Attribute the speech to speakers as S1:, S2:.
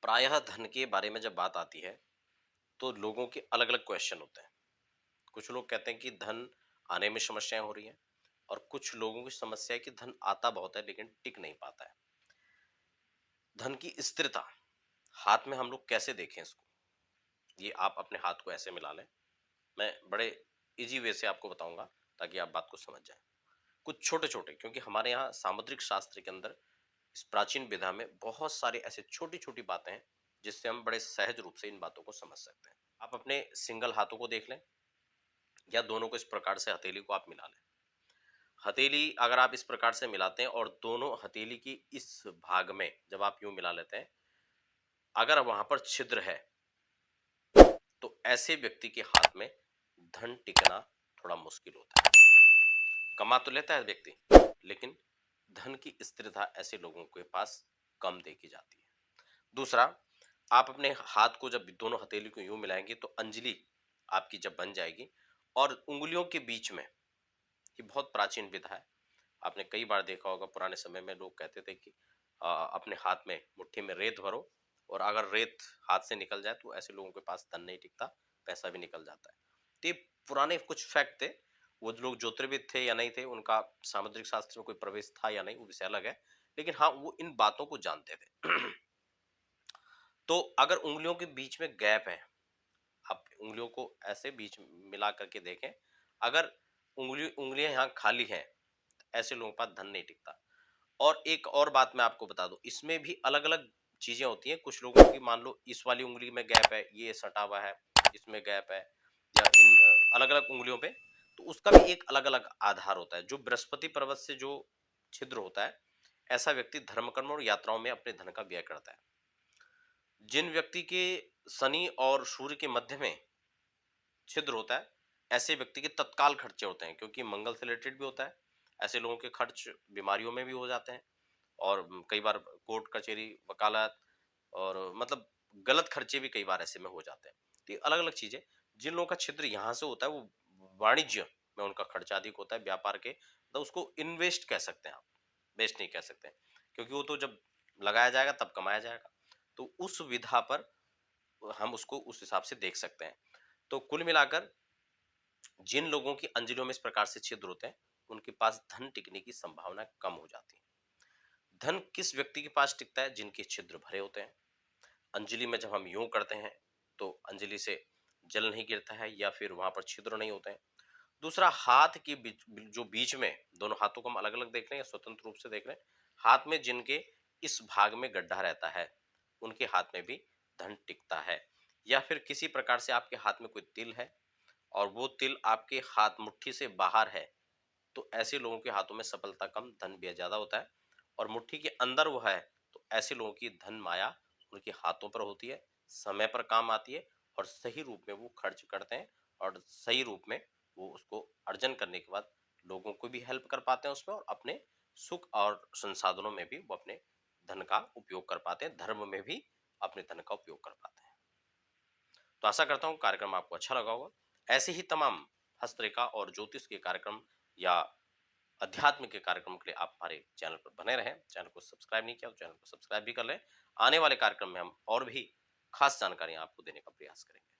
S1: प्रायः धन के बारे में जब बात आती है तो लोगों के अलग अलग क्वेश्चन होते हैं। कुछ लोग कहते हैं कि धन आने में समस्याएं हो रही हैं और कुछ लोगों की समस्या है कि धन आता बहुत है लेकिन टिक नहीं पाता है। धन की स्थिरता हाथ में हम लोग कैसे देखें इसको? ये आप अपने हाथ को ऐसे मिला लें। मैं बड़े इजी वे से आपको बताऊंगा ताकि आप बात को समझ जाएं। कुछ छोटे छोटे, क्योंकि हमारे यहाँ सामुद्रिक शास्त्र के अंदर इस प्राचीन विधा में बहुत सारे ऐसे छोटी छोटी बातें हैं जिससे हम बड़े सहज रूप से इन बातों को समझ सकते हैं। आप अपने सिंगल हाथों को देख लें या दोनों को इस प्रकार से हथेली को आप मिला लें। हथेली अगर आप इस प्रकार से मिलाते हैं और दोनों हथेली की इस भाग में जब आप यूं मिला लेते हैं, अगर वहां पर छिद्र है तो ऐसे व्यक्ति के हाथ में धन टिकना थोड़ा मुश्किल होता है। कमा तो लेता है व्यक्ति, लेकिन धन की स्थिरता ऐसे लोगों के पास कम देखी जाती है। दूसरा, आप अपने हाथ को जब दोनों हथेली को यूं मिलाएंगे तो अंजलि आपकी जब बन जाएगी और उंगलियों के बीच में, ये बहुत प्राचीन विधा है। आपने कई बार देखा होगा, पुराने समय में लोग कहते थे कि अपने हाथ में मुट्ठी में रेत भरो और अगर रेत हाथ से निकल जाए तो ऐसे लोगों के पास धन नहीं टिकता, पैसा भी निकल जाता है। तो ये पुराने कुछ फैक्ट थे। वो लोग ज्योतिर्विद थे या नहीं थे, उनका सामुद्रिक शास्त्र में कोई प्रवेश था या नहीं, वो विषय अलग है। लेकिन हाँ, वो इन बातों को जानते थे। तो अगर उंगलियों के बीच में गैप है, आप उंगलियों को ऐसे बीच में मिला करके देखें, अगर उंगलियां यहाँ खाली हैं, ऐसे लोगों के पास धन नहीं टिकता। और एक और बात मैं आपको बता दूं, इसमें भी अलग अलग चीजें होती हैं। कुछ लोगों की मान लो इस वाली उंगली में गैप है, ये सटा हुआ है, इसमें गैप है, या इन अलग अलग उंगलियों पे, तो उसका भी एक अलग अलग आधार होता है। जो बृहस्पति पर्वत से जो छिद्र होता है, ऐसा व्यक्ति धर्म कर्म और यात्राओं में अपने धन का व्यय करता है। जिन व्यक्ति के शनि और सूर्य के मध्य में छिद्र होता है, ऐसे व्यक्ति के तत्काल खर्चे होते हैं, क्योंकि मंगल से रिलेटेड भी होता है। ऐसे लोगों के खर्च बीमारियों में भी हो जाते हैं और कई बार कोर्ट कचहरी वकालत और मतलब गलत खर्चे भी कई बार ऐसे में हो जाते हैं। तो ये अलग अलग चीजें, जिन लोगों का छिद्र यहाँ से होता है वो वाणिज्य में उनका खर्चा अधिक होता है, व्यापार के, तो उसको इन्वेस्ट कह सकते हैं आप, बेस्ट नहीं कह सकते हैं, क्योंकि वो तो जब लगाया जाएगा तब कमाया जाएगा। तो उस विधा पर हम उसको उस हिसाब से देख सकते हैं। तो कुल मिलाकर जिन लोगों की अंजलियों में इस प्रकार से छिद्र होते हैं, उनके पास धन टिकने की संभावना कम हो जाती है। धन किस व्यक्ति के पास टिकता है? जिनके छिद्र भरे होते हैं। अंजलि में जब हम यूं करते हैं तो अंजलि से जल नहीं गिरता है या फिर वहां पर छिद्र नहीं होते हैं। दूसरा, हाथ के बीच, जो बीच में दोनों हाथों को हम अलग अलग देख रहे हैं या स्वतंत्र रूप से देख रहे हैं, हाथ में जिनके इस भाग में गड्ढा रहता है, उनके हाथ में भी धन टिकता है। या फिर किसी प्रकार से आपके हाथ में कोई तिल है और वो तिल आपके हाथ मुट्ठी से बाहर है, तो ऐसे लोगों के हाथों में सफलता कम, धन व्यय ज्यादा होता है। और मुट्ठी के अंदर वो है तो ऐसे लोगों की धन माया उनके हाथों पर होती है, समय पर काम आती है और सही रूप में वो खर्च करते हैं और सही रूप में वो उसको अर्जन करने के बाद लोगों को भी हेल्प कर पाते हैं उसमें, और अपने सुख और संसाधनों में भी वो अपने धन का उपयोग कर पाते हैं, धर्म में भी अपने धन का उपयोग कर पाते हैं। तो आशा करता हूँ कार्यक्रम आपको अच्छा लगा होगा। ऐसे ही तमाम हस्तरेखा और ज्योतिष के कार्यक्रम या अध्यात्म के कार्यक्रम के लिए आप हमारे चैनल पर बने रहें। चैनल को सब्सक्राइब नहीं किया तो चैनल को सब्सक्राइब भी कर लें। आने वाले कार्यक्रम में हम और भी खास जानकारियां आपको देने का प्रयास करेंगे।